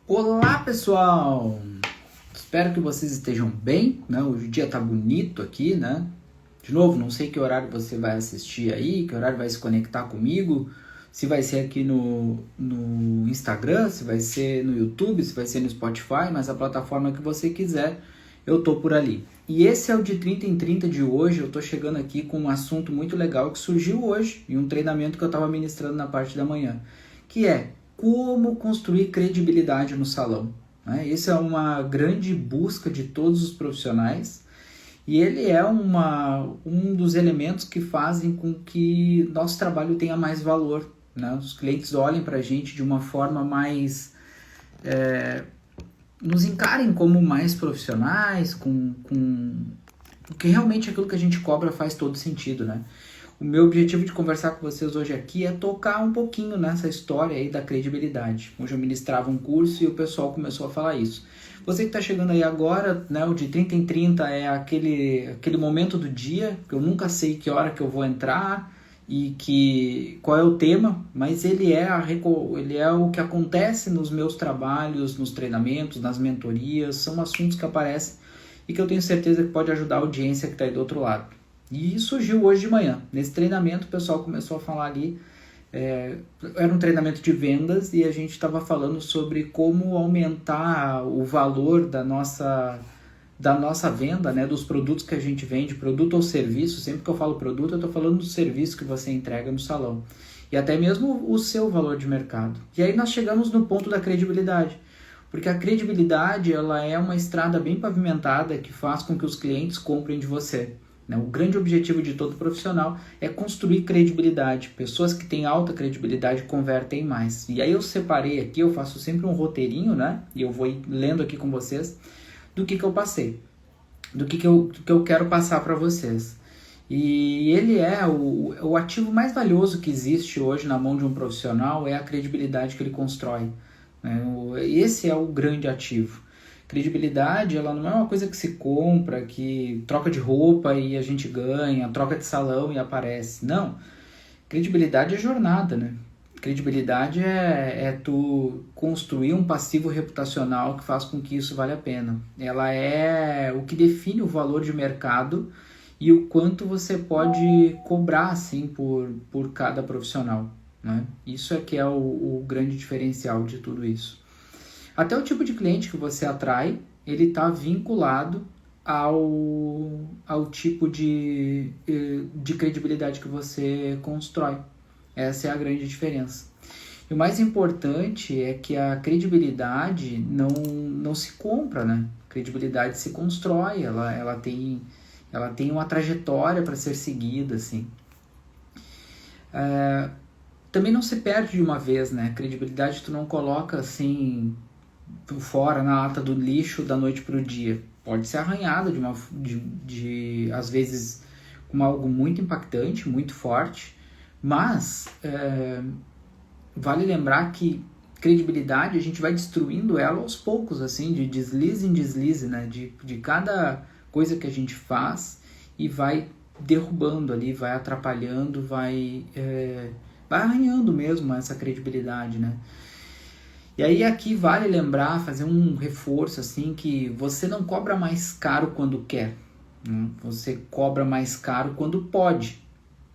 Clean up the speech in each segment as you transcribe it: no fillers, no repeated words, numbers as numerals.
Olá, pessoal! Espero que vocês estejam bem, né? Hoje o dia tá bonito aqui, né? De novo, não sei que horário você vai assistir aí, que horário vai se conectar comigo, se vai ser aqui no Instagram, se vai ser no YouTube, se vai ser no Spotify, mas a plataforma que você quiser, eu tô por ali. E esse é o de 30 em 30 de hoje, eu tô chegando aqui com um assunto muito legal que surgiu hoje, em um treinamento que eu estava ministrando na parte da manhã, que é como construir credibilidade no salão. Né? Essa é uma grande busca de todos os profissionais e ele é um dos elementos que fazem com que nosso trabalho tenha mais valor. Né? Os clientes olhem para a gente de uma forma mais... nos encarem como mais profissionais, porque realmente aquilo que a gente cobra faz todo sentido, né? O meu objetivo de conversar com vocês hoje aqui é tocar um pouquinho nessa história aí da credibilidade. Hoje eu ministrava um curso e o pessoal começou a falar isso. Você que está chegando aí agora, né, o de 30 em 30 é aquele momento do dia, que eu nunca sei que hora que eu vou entrar e qual é o tema, mas ele é o que acontece nos meus trabalhos, nos treinamentos, nas mentorias, são assuntos que aparecem e que eu tenho certeza que pode ajudar a audiência que está aí do outro lado. E surgiu hoje de manhã. Nesse treinamento, o pessoal começou a falar ali. Era um treinamento de vendas e a gente estava falando sobre como aumentar o valor da nossa venda, né, dos produtos que a gente vende, produto ou serviço. Sempre que eu falo produto, eu estou falando do serviço que você entrega no salão. E até mesmo o seu valor de mercado. E aí nós chegamos no ponto da credibilidade. Porque a credibilidade ela é uma estrada bem pavimentada que faz com que os clientes comprem de você. O grande objetivo de todo profissional é construir credibilidade. Pessoas que têm alta credibilidade convertem mais. E aí eu separei aqui, eu faço sempre um roteirinho, né? E eu vou lendo aqui com vocês do que eu passei, do que eu quero passar para vocês. E ele é o ativo mais valioso que existe hoje na mão de um profissional, é a credibilidade que ele constrói. Esse é o grande ativo. Credibilidade, ela não é uma coisa que se compra, que troca de roupa e a gente ganha, troca de salão e aparece. Não. Credibilidade é jornada, né? Credibilidade é tu construir um passivo reputacional que faz com que isso vale a pena. Ela é o que define o valor de mercado e o quanto você pode cobrar assim por cada profissional. Né? Isso é que é o grande diferencial de tudo isso. Até o tipo de cliente que você atrai, ele está vinculado ao tipo de credibilidade que você constrói. Essa é a grande diferença. E o mais importante é que a credibilidade não se compra, né? A credibilidade se constrói, ela tem uma trajetória para ser seguida, assim. Também não se perde de uma vez, né? A credibilidade tu não coloca assim fora na lata do lixo da noite para o dia. Pode ser arranhado às vezes com algo muito impactante, muito forte, mas vale lembrar que credibilidade a gente vai destruindo ela aos poucos, assim, de deslize em deslize, né? De cada coisa que a gente faz e vai derrubando ali, vai atrapalhando, vai arranhando mesmo essa credibilidade, né? E aí aqui vale lembrar, fazer um reforço assim, que você não cobra mais caro quando quer, né? Você cobra mais caro quando pode.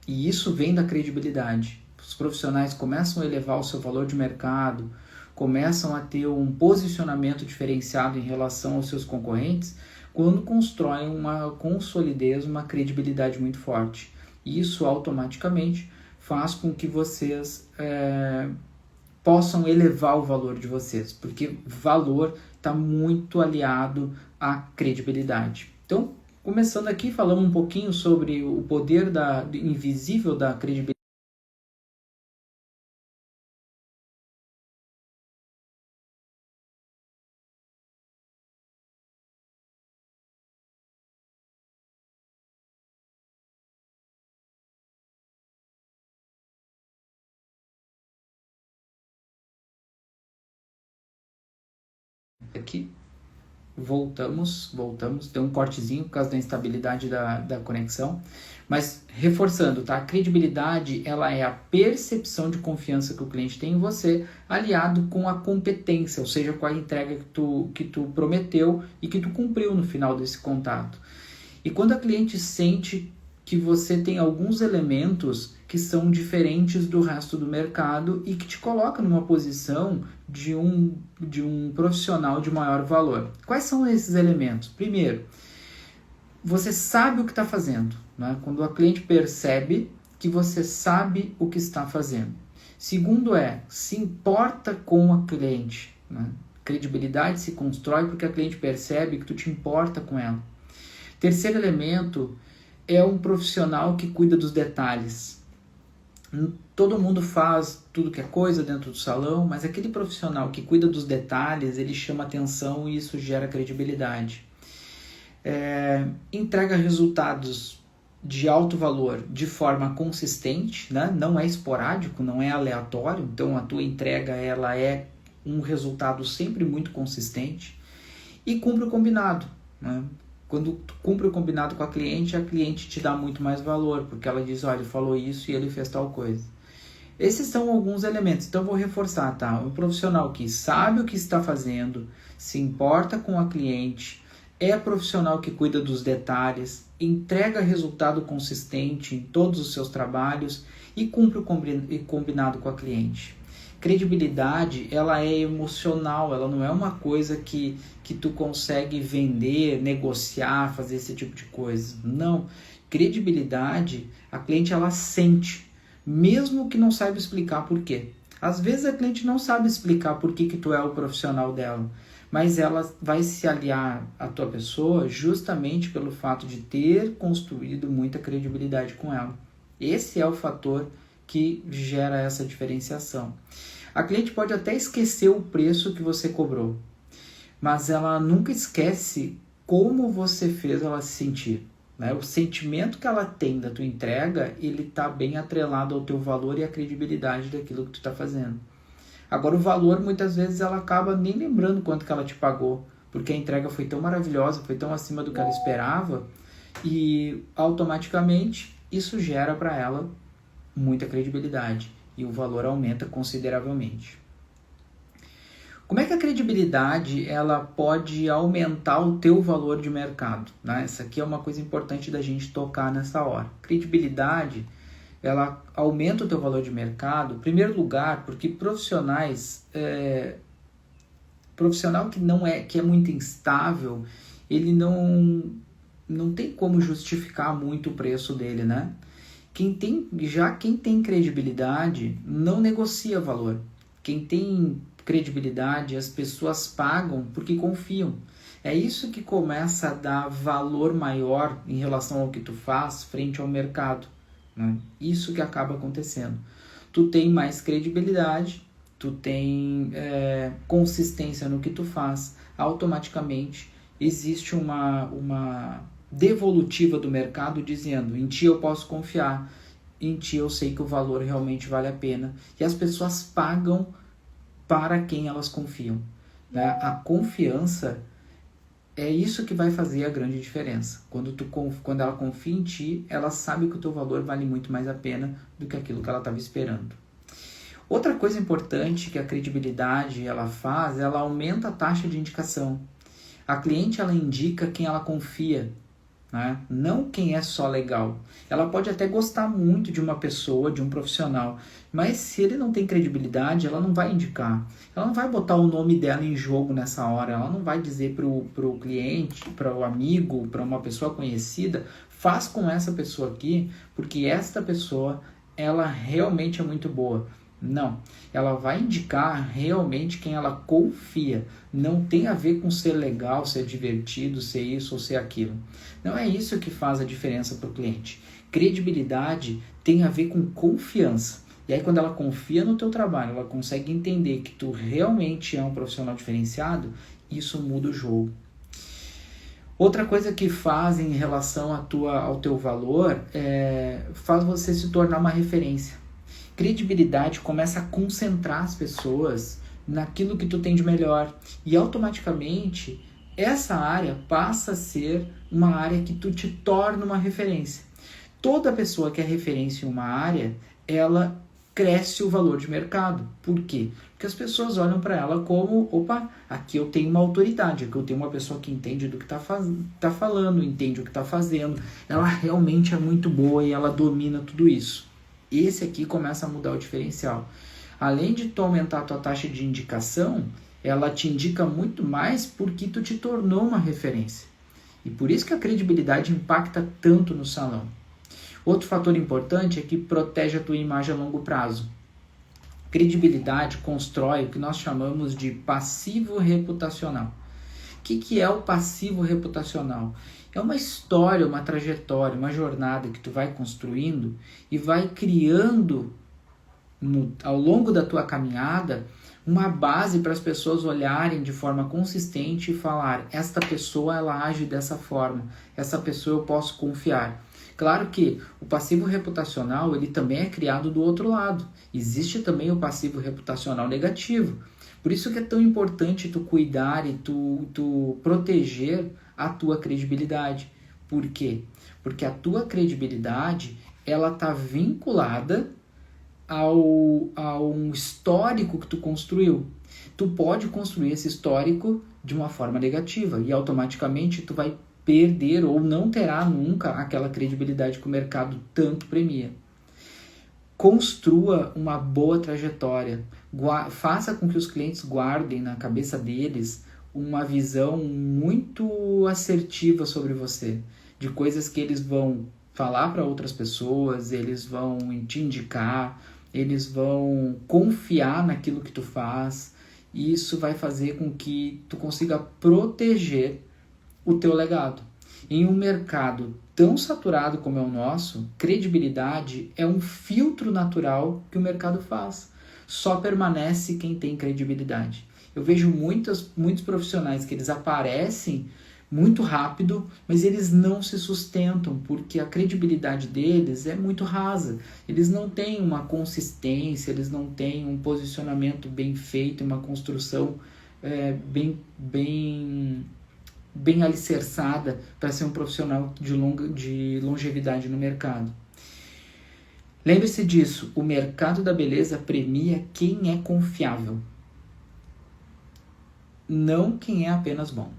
E isso vem da credibilidade. Os profissionais começam a elevar o seu valor de mercado, começam a ter um posicionamento diferenciado em relação aos seus concorrentes, quando constroem com solidez uma credibilidade muito forte. E isso automaticamente faz com que vocês possam elevar o valor de vocês, porque valor está muito aliado à credibilidade. Então, começando aqui, falando um pouquinho sobre o poder invisível da credibilidade. Aqui, voltamos, deu um cortezinho por causa da instabilidade da conexão, Mas reforçando, tá? A credibilidade, ela é a percepção de confiança que o cliente tem em você, aliado com a competência, ou seja, com a entrega que tu prometeu e que tu cumpriu no final desse contato. E quando a cliente sente que você tem alguns elementos que são diferentes do resto do mercado e que te coloca numa posição de um profissional de maior valor. Quais são esses elementos? Primeiro, você sabe o que está fazendo, né? Quando a cliente percebe que você sabe o que está fazendo. Segundo se importa com a cliente, né? Credibilidade se constrói porque a cliente percebe que tu te importa com ela. Terceiro elemento é um profissional que cuida dos detalhes. Todo mundo faz tudo que é coisa dentro do salão, mas aquele profissional que cuida dos detalhes, ele chama atenção e isso gera credibilidade. Entrega resultados de alto valor de forma consistente, né? Não é esporádico, não é aleatório, então a tua entrega ela é um resultado sempre muito consistente e cumpre o combinado, né? Quando tu cumpre o combinado com a cliente te dá muito mais valor, porque ela diz, olha, ele falou isso e ele fez tal coisa. Esses são alguns elementos, então eu vou reforçar, tá? Um profissional que sabe o que está fazendo, se importa com a cliente, é profissional que cuida dos detalhes, entrega resultado consistente em todos os seus trabalhos e cumpre o combinado com a cliente. Credibilidade, ela é emocional, ela não é uma coisa que tu consegue vender, negociar, fazer esse tipo de coisa. Não. Credibilidade, a cliente ela sente, mesmo que não saiba explicar por quê. Às vezes a cliente não sabe explicar por que tu é o profissional dela, mas ela vai se aliar à tua pessoa justamente pelo fato de ter construído muita credibilidade com ela. Esse é o fator que gera essa diferenciação. A cliente pode até esquecer o preço que você cobrou, mas ela nunca esquece como você fez ela se sentir, né? O sentimento que ela tem da tua entrega, ele está bem atrelado ao teu valor e à credibilidade daquilo que tu está fazendo. Agora o valor, muitas vezes, ela acaba nem lembrando quanto que ela te pagou, porque a entrega foi tão maravilhosa, foi tão acima do que ela esperava, e automaticamente isso gera para ela muita credibilidade e o valor aumenta consideravelmente. Como é que a credibilidade ela pode aumentar o teu valor de mercado, né? Essa aqui é uma coisa importante da gente tocar nessa hora. Credibilidade, ela aumenta o teu valor de mercado, em primeiro lugar, porque profissional que é muito instável, ele não tem como justificar muito o preço dele, né? Quem tem credibilidade não negocia valor. Quem tem credibilidade, as pessoas pagam porque confiam. É isso que começa a dar valor maior em relação ao que tu faz frente ao mercado, né? Isso que acaba acontecendo. Tu tem mais credibilidade, tu tem consistência no que tu faz, automaticamente existe uma devolutiva do mercado dizendo, em ti eu posso confiar, em ti eu sei que o valor realmente vale a pena, e as pessoas pagam para quem elas confiam, né? A confiança é isso que vai fazer a grande diferença. Quando ela confia em ti, ela sabe que o teu valor vale muito mais a pena do que aquilo que ela estava esperando. Outra coisa importante que a credibilidade ela faz, ela aumenta a taxa de indicação. A cliente ela indica quem ela confia, né? Não quem é só legal. Ela pode até gostar muito de uma pessoa, de um profissional, mas se ele não tem credibilidade, ela não vai indicar. Ela não vai botar o nome dela em jogo nessa hora. Ela não vai dizer pro cliente, para o amigo, para uma pessoa conhecida, faz com essa pessoa aqui, porque esta pessoa, ela realmente é muito boa. Não, ela vai indicar realmente quem ela confia. Não tem a ver com ser legal, ser divertido, ser isso ou ser aquilo. Não é isso que faz a diferença para o cliente. Credibilidade tem a ver com confiança. E aí quando ela confia no teu trabalho, ela consegue entender que tu realmente é um profissional diferenciado, isso muda o jogo. Outra coisa que faz em relação ao teu valor faz você se tornar uma referência. Credibilidade começa a concentrar as pessoas naquilo que tu tem de melhor e automaticamente essa área passa a ser uma área que tu te torna uma referência. Toda pessoa que é referência em uma área, ela cresce o valor de mercado. Por quê? Porque as pessoas olham para ela como, opa, aqui eu tenho uma autoridade, aqui eu tenho uma pessoa que entende do que tá falando, entende o que está fazendo, ela realmente é muito boa e ela domina tudo isso. Esse aqui começa a mudar o diferencial. Além de tu aumentar a tua taxa de indicação, ela te indica muito mais porque tu te tornou uma referência. E por isso que a credibilidade impacta tanto no salão. Outro fator importante é que protege a tua imagem a longo prazo. Credibilidade constrói o que nós chamamos de passivo reputacional. O que é o passivo reputacional? É uma história, uma trajetória, uma jornada que tu vai construindo e vai criando ao longo da tua caminhada uma base para as pessoas olharem de forma consistente e falar: esta pessoa ela age dessa forma, essa pessoa eu posso confiar. Claro que o passivo reputacional ele também é criado do outro lado. Existe também o passivo reputacional negativo. Por isso que é tão importante tu cuidar e tu proteger a tua credibilidade. Por quê? Porque a tua credibilidade ela está vinculada a um histórico que tu construiu. Tu pode construir esse histórico de uma forma negativa e automaticamente tu vai perder ou não terá nunca aquela credibilidade que o mercado tanto premia. Construa uma boa trajetória. Faça com que os clientes guardem na cabeça deles uma visão muito assertiva sobre você, de coisas que eles vão falar para outras pessoas, eles vão te indicar, eles vão confiar naquilo que tu faz, e isso vai fazer com que tu consiga proteger o teu legado. Em um mercado tão saturado como é o nosso, credibilidade é um filtro natural que o mercado faz. Só permanece quem tem credibilidade. Eu vejo muitos profissionais que eles aparecem muito rápido, mas eles não se sustentam, porque a credibilidade deles é muito rasa. Eles não têm uma consistência, eles não têm um posicionamento bem feito, uma construção bem alicerçada para ser um profissional de longevidade no mercado. Lembre-se disso, o mercado da beleza premia quem é confiável, não quem é apenas bom.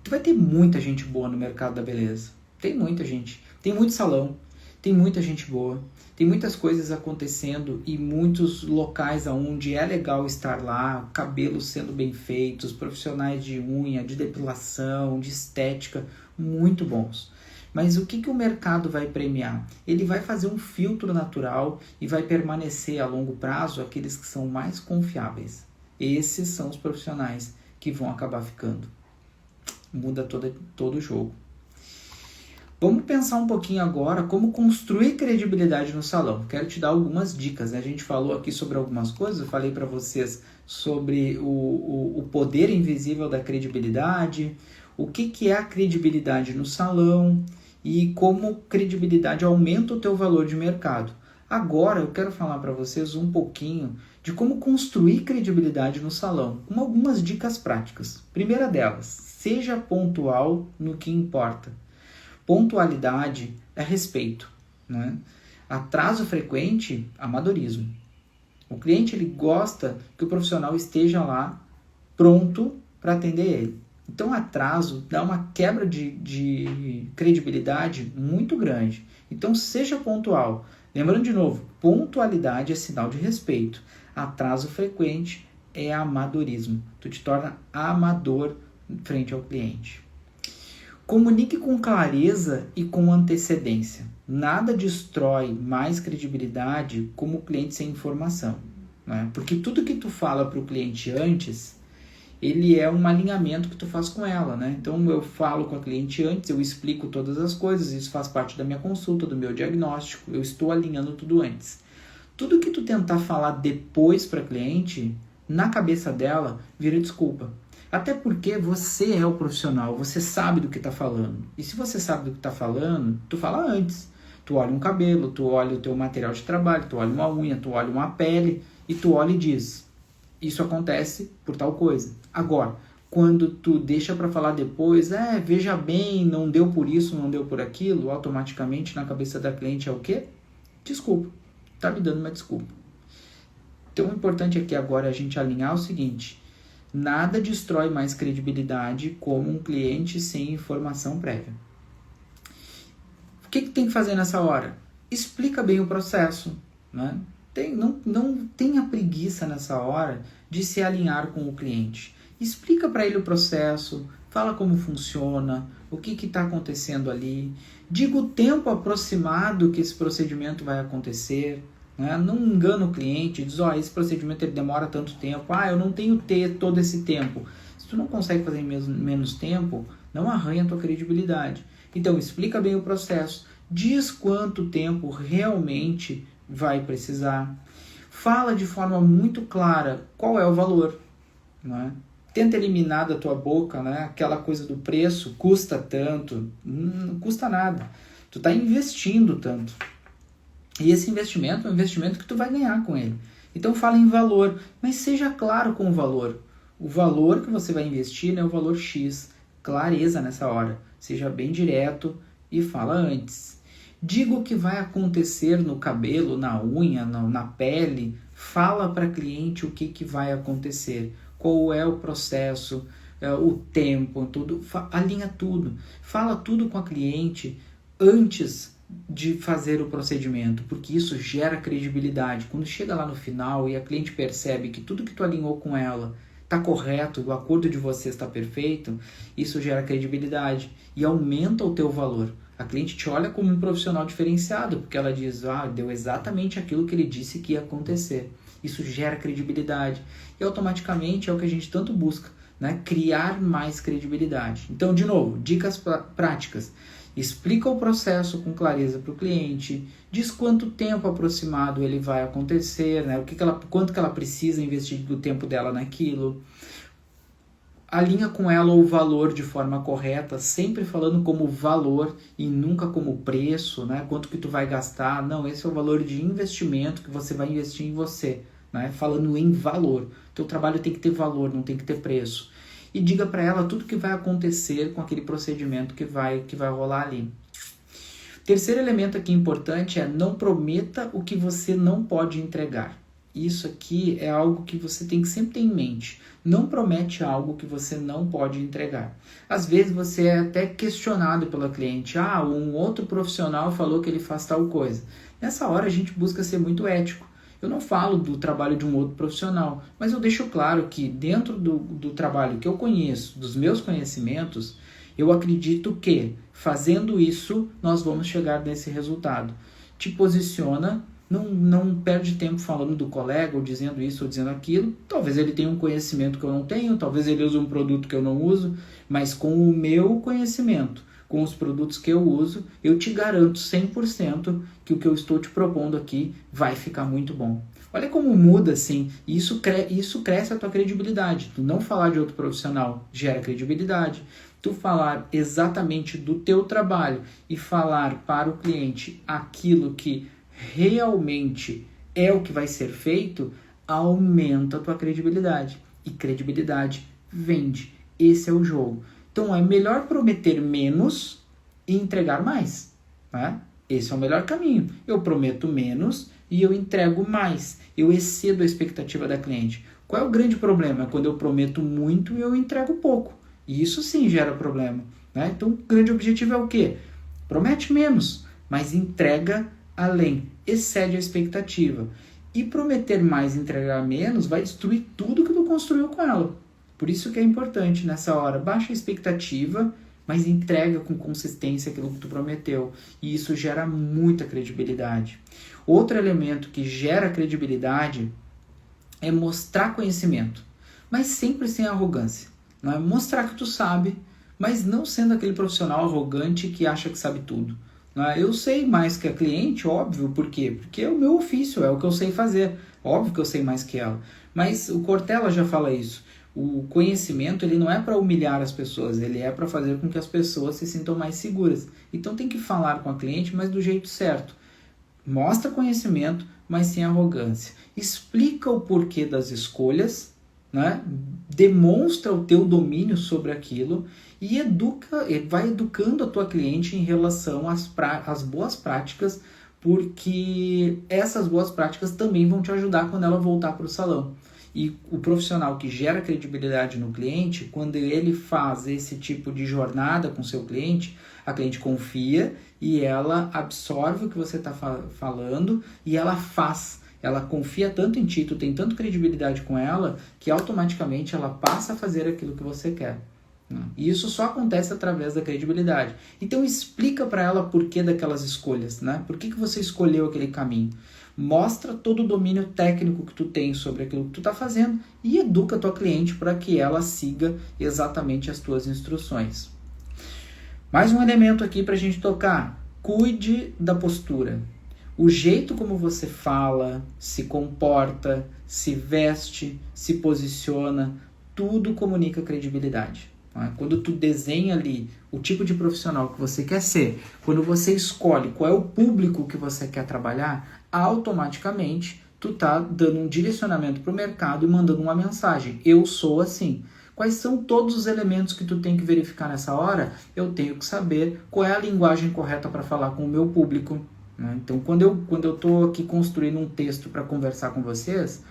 Tu vai ter muita gente boa no mercado da beleza. Tem muita gente. Tem muito salão. Tem muita gente boa. Tem muitas coisas acontecendo e muitos locais onde é legal estar lá. Cabelos sendo bem feitos, profissionais de unha, de depilação, de estética, muito bons. Mas o que o mercado vai premiar? Ele vai fazer um filtro natural e vai permanecer a longo prazo aqueles que são mais confiáveis. Esses são os profissionais que vão acabar ficando. Muda todo o jogo. Vamos pensar um pouquinho agora como construir credibilidade no salão. Quero te dar algumas dicas, né? A gente falou aqui sobre algumas coisas, eu falei para vocês sobre o poder invisível da credibilidade, o que é a credibilidade no salão e como credibilidade aumenta o teu valor de mercado. Agora eu quero falar para vocês um pouquinho de como construir credibilidade no salão, com algumas dicas práticas. Primeira delas, seja pontual no que importa. Pontualidade é respeito, né? Atraso frequente, amadorismo. O cliente ele gosta que o profissional esteja lá pronto para atender ele. Então, atraso dá uma quebra de credibilidade muito grande. Então, seja pontual. Lembrando de novo, pontualidade é sinal de respeito. Atraso frequente é amadorismo. Tu te torna amador frente ao cliente. Comunique com clareza e com antecedência. Nada destrói mais credibilidade como o cliente sem informação, né? Porque tudo que tu fala para o cliente antes, ele é um alinhamento que tu faz com ela, né? Então eu falo com a cliente antes, eu explico todas as coisas, isso faz parte da minha consulta, do meu diagnóstico, eu estou alinhando tudo antes. Tudo que tu tentar falar depois para a cliente, na cabeça dela, vira desculpa. Até porque você é o profissional, você sabe do que está falando. E se você sabe do que está falando, tu fala antes. Tu olha um cabelo, tu olha o teu material de trabalho, tu olha uma unha, tu olha uma pele e tu olha e diz: isso acontece por tal coisa. Agora, Quando tu deixa para falar depois, veja bem, não deu por isso, não deu por aquilo, automaticamente na cabeça da cliente é o quê? Desculpa, tá me dando uma desculpa. Então o importante aqui agora é a gente alinhar o seguinte: nada destrói mais credibilidade como um cliente sem informação prévia. O que tem que fazer nessa hora? Explica bem o processo, né? Não tenha preguiça nessa hora de se alinhar com o cliente. Explica para ele o processo, fala como funciona, o que está acontecendo ali, diga o tempo aproximado que esse procedimento vai acontecer, né? Não engana o cliente, diz, esse procedimento ele demora tanto tempo, eu não tenho todo esse tempo. Se tu não consegue fazer em menos tempo, não arranha a tua credibilidade. Então explica bem o processo, diz quanto tempo realmente vai precisar, fala de forma muito clara qual é o valor, né? Tenta eliminar da tua boca, né, aquela coisa do preço, custa tanto, não custa nada. Tu está investindo tanto. E esse investimento é um investimento que tu vai ganhar com ele. Então fala em valor, mas seja claro com o valor. O valor que você vai investir é o valor X. Clareza nessa hora. Seja bem direto e fala antes. Diga o que vai acontecer no cabelo, na unha, na pele. Fala para o cliente o que vai acontecer. Qual é o processo, o tempo, tudo, alinha tudo. Fala tudo com a cliente antes de fazer o procedimento, porque isso gera credibilidade. Quando chega lá no final e a cliente percebe que tudo que tu alinhou com ela está correto, o acordo de vocês está perfeito, isso gera credibilidade e aumenta o teu valor. A cliente te olha como um profissional diferenciado, porque ela diz, deu exatamente aquilo que ele disse que ia acontecer. Isso gera credibilidade e automaticamente é o que a gente tanto busca, né? Criar mais credibilidade. Então, de novo, dicas práticas. Explica o processo com clareza para o cliente, diz quanto tempo aproximado ele vai acontecer, né? Quanto que ela precisa investir do tempo dela naquilo. Alinha com ela o valor de forma correta, sempre falando como valor e nunca como preço, né? Quanto que tu vai gastar. Não, esse é o valor de investimento que você vai investir em você, né? Falando em valor. Teu trabalho tem que ter valor, não tem que ter preço. E diga para ela tudo que vai acontecer com aquele procedimento que vai rolar ali. Terceiro elemento aqui importante é não prometa o que você não pode entregar. Isso aqui é algo que você tem que sempre ter em mente. Não promete algo que você não pode entregar. Às vezes você é até questionado pela cliente. Um outro profissional falou que ele faz tal coisa. Nessa hora a gente busca ser muito ético. Eu não falo do trabalho de um outro profissional, mas eu deixo claro que dentro do trabalho que eu conheço, dos meus conhecimentos, eu acredito que fazendo isso nós vamos chegar nesse resultado. Te posiciona. Não perde tempo falando do colega, ou dizendo isso, ou dizendo aquilo. Talvez ele tenha um conhecimento que eu não tenho, talvez ele use um produto que eu não uso, mas com o meu conhecimento, com os produtos que eu uso, eu te garanto 100% que o que eu estou te propondo aqui vai ficar muito bom. Olha como muda, assim, e isso cresce a tua credibilidade. Tu não falar de outro profissional gera credibilidade. Tu falar exatamente do teu trabalho e falar para o cliente aquilo que realmente é o que vai ser feito, aumenta a tua credibilidade. E credibilidade vende. Esse é o jogo. Então é melhor prometer menos e entregar mais, né? Esse é o melhor caminho. Eu prometo menos e eu entrego mais. Eu excedo a expectativa da cliente. Qual é o grande problema? É quando eu prometo muito e eu entrego pouco. E isso sim gera problema, né? Então o grande objetivo é o quê? Promete menos, mas entrega além, excede a expectativa. E prometer mais e entregar menos vai destruir tudo que tu construiu com ela. Por isso que é importante nessa hora, baixa a expectativa, mas entrega com consistência aquilo que tu prometeu. E isso gera muita credibilidade. Outro elemento que gera credibilidade é mostrar conhecimento, mas sempre sem arrogância. Não é mostrar que tu sabe, mas não sendo aquele profissional arrogante que acha que sabe tudo. Eu sei mais que a cliente, óbvio, por quê? Porque é o meu ofício, é o que eu sei fazer. Óbvio que eu sei mais que ela. Mas o Cortella já fala isso. O conhecimento ele não é para humilhar as pessoas, ele é para fazer com que as pessoas se sintam mais seguras. Então tem que falar com a cliente, mas do jeito certo. Mostra conhecimento, mas sem arrogância. Explica o porquê das escolhas, né? Demonstra o teu domínio sobre aquilo e vai educando a tua cliente em relação às boas práticas, porque essas boas práticas também vão te ajudar quando ela voltar para o salão. E o profissional que gera credibilidade no cliente, quando ele faz esse tipo de jornada com o seu cliente, a cliente confia e ela absorve o que você está falando e ela faz. Ela confia tanto em ti, tu tem tanta credibilidade com ela, que automaticamente ela passa a fazer aquilo que você quer. E isso só acontece através da credibilidade. Então explica para ela por que daquelas escolhas, né? Por que você escolheu aquele caminho. Mostra todo o domínio técnico que tu tem sobre aquilo que tu está fazendo e educa a tua cliente para que ela siga exatamente as tuas instruções. Mais um elemento aqui para a gente tocar. Cuide da postura. O jeito como você fala, se comporta, se veste, se posiciona, tudo comunica credibilidade. Quando tu desenha ali o tipo de profissional que você quer ser, quando você escolhe qual é o público que você quer trabalhar, automaticamente tu tá dando um direcionamento para o mercado e mandando uma mensagem. Eu sou assim. Quais são todos os elementos que tu tem que verificar nessa hora? Eu tenho que saber qual é a linguagem correta para falar com o meu público. Então, quando eu estou aqui construindo um texto para conversar com vocês,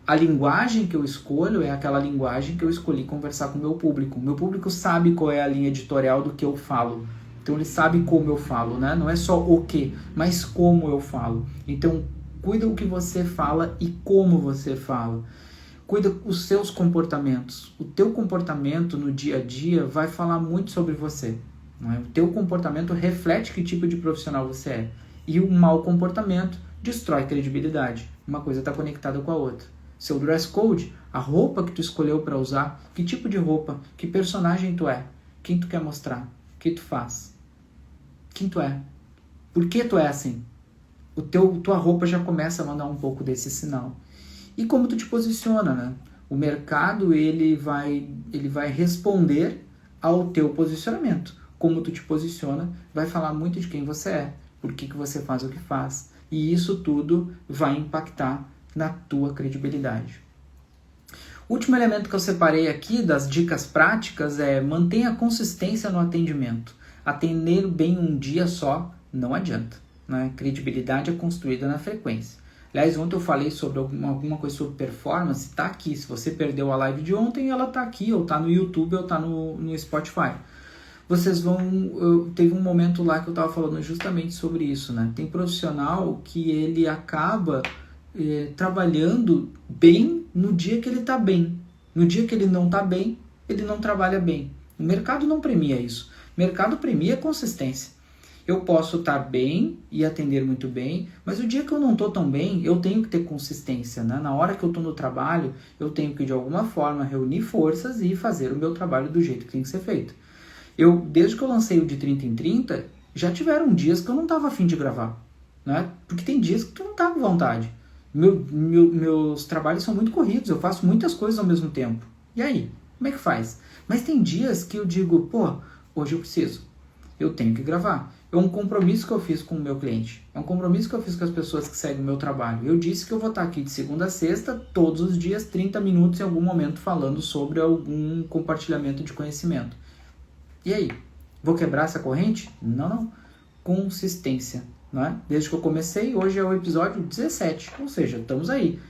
a linguagem que eu escolho é aquela linguagem que eu escolhi conversar com o meu público. O meu público sabe qual é a linha editorial do que eu falo. Então, ele sabe como eu falo, né? Não é só o que, mas como eu falo. Então, cuida o que você fala e como você fala. Cuida os seus comportamentos. O teu comportamento no dia a dia vai falar muito sobre você. O teu comportamento reflete que tipo de profissional você é. E o mau comportamento destrói credibilidade. Uma coisa está conectada com a outra. Seu dress code, a roupa que tu escolheu para usar, que tipo de roupa, que personagem tu é, quem tu quer mostrar, o que tu faz, quem tu é, por que tu é assim. Tua roupa já começa a mandar um pouco desse sinal. E como tu te posiciona, né? O mercado ele vai responder ao teu posicionamento. Como tu te posiciona vai falar muito de quem você é, por que você faz o que faz. E isso tudo vai impactar na tua credibilidade. O último elemento que eu separei aqui das dicas práticas é mantenha consistência no atendimento. Atender bem um dia só não adianta. Né? Credibilidade é construída na frequência. Aliás, ontem eu falei sobre alguma coisa sobre performance, está aqui. Se você perdeu a live de ontem, ela está aqui, ou está no YouTube, ou está no Spotify. Vocês vão... teve um momento lá que eu estava falando justamente sobre isso, né? Tem profissional que ele acaba trabalhando bem no dia que ele está bem. No dia que ele não está bem, ele não trabalha bem. O mercado não premia isso. O mercado premia consistência. Eu posso estar bem e atender muito bem, mas o dia que eu não estou tão bem, eu tenho que ter consistência, né? Na hora que eu estou no trabalho, eu tenho que de alguma forma reunir forças e fazer o meu trabalho do jeito que tem que ser feito. Desde que eu lancei o de 30 em 30, já tiveram dias que eu não estava a fim de gravar, né? Porque tem dias que tu não tá com vontade. Meus trabalhos são muito corridos, eu faço muitas coisas ao mesmo tempo. E aí? Como é que faz? Mas tem dias que eu digo, hoje eu preciso. Eu tenho que gravar. É um compromisso que eu fiz com o meu cliente. É um compromisso que eu fiz com as pessoas que seguem o meu trabalho. Eu disse que eu vou estar aqui de segunda a sexta, todos os dias, 30 minutos em algum momento, falando sobre algum compartilhamento de conhecimento. E aí? Vou quebrar essa corrente? Não. Consistência. Não é? Desde que eu comecei, hoje é o episódio 17. Ou seja, estamos aí.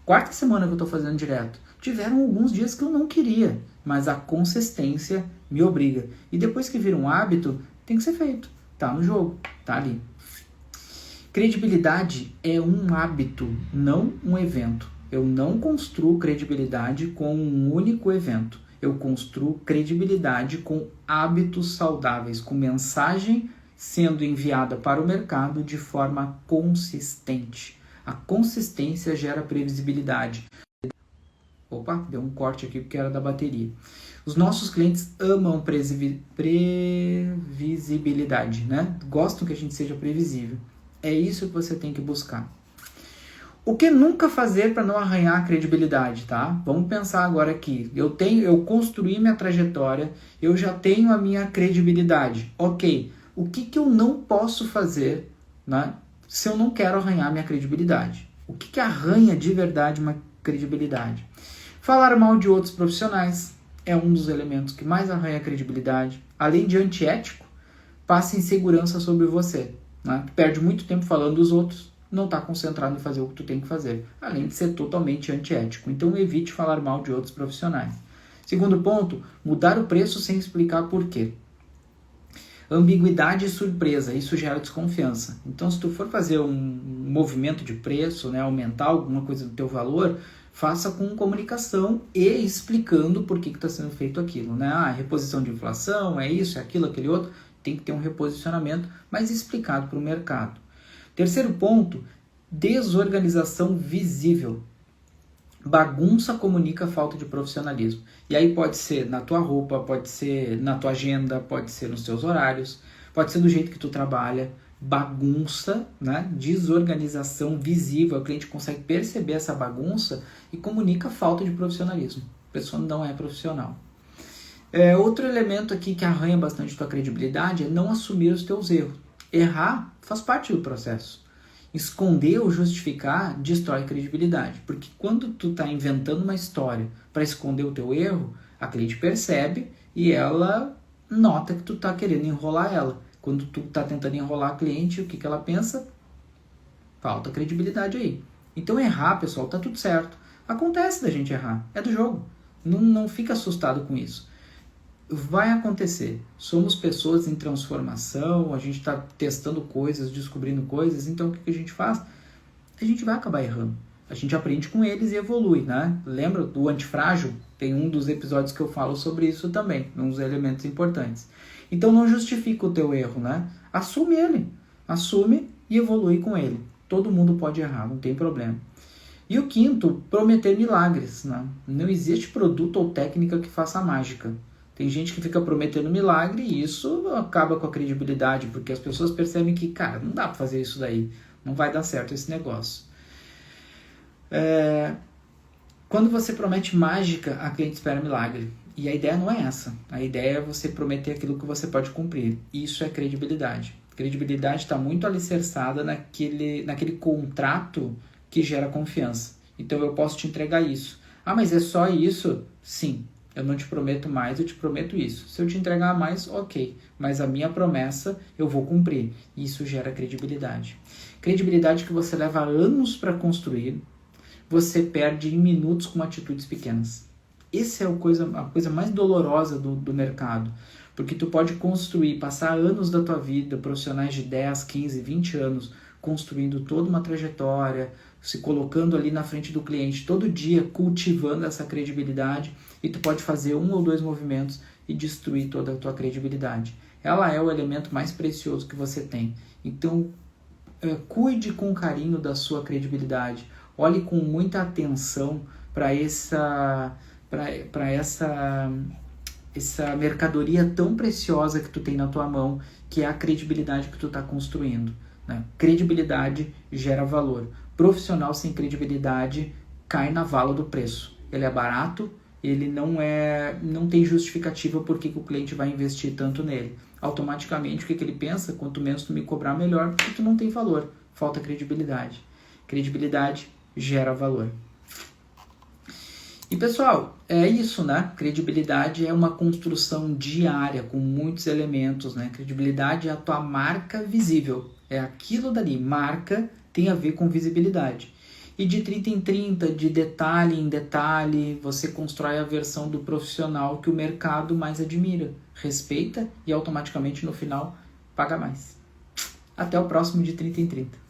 Quarta semana que eu estou fazendo direto. Tiveram alguns dias que eu não queria, mas a consistência me obriga. E depois que vira um hábito, tem que ser feito. Tá no jogo, tá ali. Credibilidade é um hábito, não um evento. Eu não construo credibilidade com um único evento. Eu construo credibilidade com hábitos saudáveis, com mensagem sendo enviada para o mercado de forma consistente. A consistência gera previsibilidade. Opa, deu um corte aqui porque era da bateria. Os nossos clientes amam previsibilidade, né? Gostam que a gente seja previsível. É isso que você tem que buscar. O que nunca fazer para não arranhar a credibilidade, tá? Vamos pensar agora aqui. Eu construí minha trajetória, eu já tenho a minha credibilidade. Ok, o que eu não posso fazer, né, se eu não quero arranhar minha credibilidade? O que arranha de verdade uma credibilidade? Falar mal de outros profissionais é um dos elementos que mais arranha a credibilidade. Além de antiético, passa insegurança sobre você. Né? Tu perde muito tempo falando dos outros, não está concentrado em fazer o que tu tem que fazer. Além de ser totalmente antiético. Então evite falar mal de outros profissionais. Segundo ponto, mudar o preço sem explicar por quê. Ambiguidade e surpresa, isso gera desconfiança. Então, se tu for fazer um movimento de preço, né, aumentar alguma coisa do teu valor, faça com comunicação e explicando por que está sendo feito aquilo. Né? Reposição de inflação, é isso, é aquilo, aquele outro. Tem que ter um reposicionamento, mas explicado para o mercado. Terceiro ponto, desorganização visível. Bagunça comunica falta de profissionalismo. E aí pode ser na tua roupa, pode ser na tua agenda, pode ser nos teus horários, pode ser do jeito que tu trabalha. Bagunça, né? Desorganização visível. O cliente consegue perceber essa bagunça e comunica falta de profissionalismo. A pessoa não é profissional. Outro elemento aqui que arranha bastante tua credibilidade é não assumir os teus erros. Errar faz parte do processo. Esconder ou justificar destrói credibilidade, porque quando tu está inventando uma história para esconder o teu erro, a cliente percebe e ela nota que tu está querendo enrolar ela. Quando tu está tentando enrolar a cliente, o que ela pensa? Falta credibilidade aí. Então errar, pessoal, tá tudo certo. Acontece da gente errar, é do jogo. Não fica assustado com isso. Vai acontecer. Somos pessoas em transformação, a gente está testando coisas, descobrindo coisas, então o que a gente faz? A gente vai acabar errando. A gente aprende com eles e evolui, né? Lembra do antifrágil? Tem um dos episódios que eu falo sobre isso também, um dos elementos importantes. Então não justifica o teu erro, né? Assume ele. Assume e evolui com ele. Todo mundo pode errar, não tem problema. E o quinto, prometer milagres, né? Não existe produto ou técnica que faça mágica. Tem gente que fica prometendo milagre e isso acaba com a credibilidade, porque as pessoas percebem que, cara, não dá para fazer isso daí, não vai dar certo esse negócio. Quando você promete mágica, a cliente espera milagre. E a ideia não é essa. A ideia é você prometer aquilo que você pode cumprir. Isso é credibilidade. Credibilidade está muito alicerçada naquele contrato que gera confiança. Então eu posso te entregar isso. Ah, mas é só isso? Sim. Eu não te prometo mais, eu te prometo isso. Se eu te entregar mais, ok. Mas a minha promessa eu vou cumprir. Isso gera credibilidade. Credibilidade que você leva anos para construir, você perde em minutos com atitudes pequenas. Essa é a coisa mais dolorosa do mercado. Porque tu pode construir, passar anos da tua vida, profissionais de 10, 15, 20 anos, construindo toda uma trajetória, se colocando ali na frente do cliente todo dia, cultivando essa credibilidade, e tu pode fazer 1 ou 2 movimentos e destruir toda a tua credibilidade. Ela é o elemento mais precioso que você tem. Então, cuide com carinho da sua credibilidade. Olhe com muita atenção para essa mercadoria tão preciosa que tu tem na tua mão, que é a credibilidade que tu está construindo. Né? Credibilidade gera valor. Profissional sem credibilidade cai na vala do preço. Ele é barato, ele não tem justificativa por que o cliente vai investir tanto nele. Automaticamente, o que ele pensa? Quanto menos tu me cobrar, melhor, porque tu não tem valor. Falta credibilidade. Credibilidade gera valor. E pessoal, é isso, né? Credibilidade é uma construção diária com muitos elementos, né? Credibilidade é a tua marca visível. É aquilo dali. Marca tem a ver com visibilidade. E de 30 em 30, de detalhe em detalhe, você constrói a versão do profissional que o mercado mais admira, respeita e automaticamente no final paga mais. Até o próximo de 30 em 30.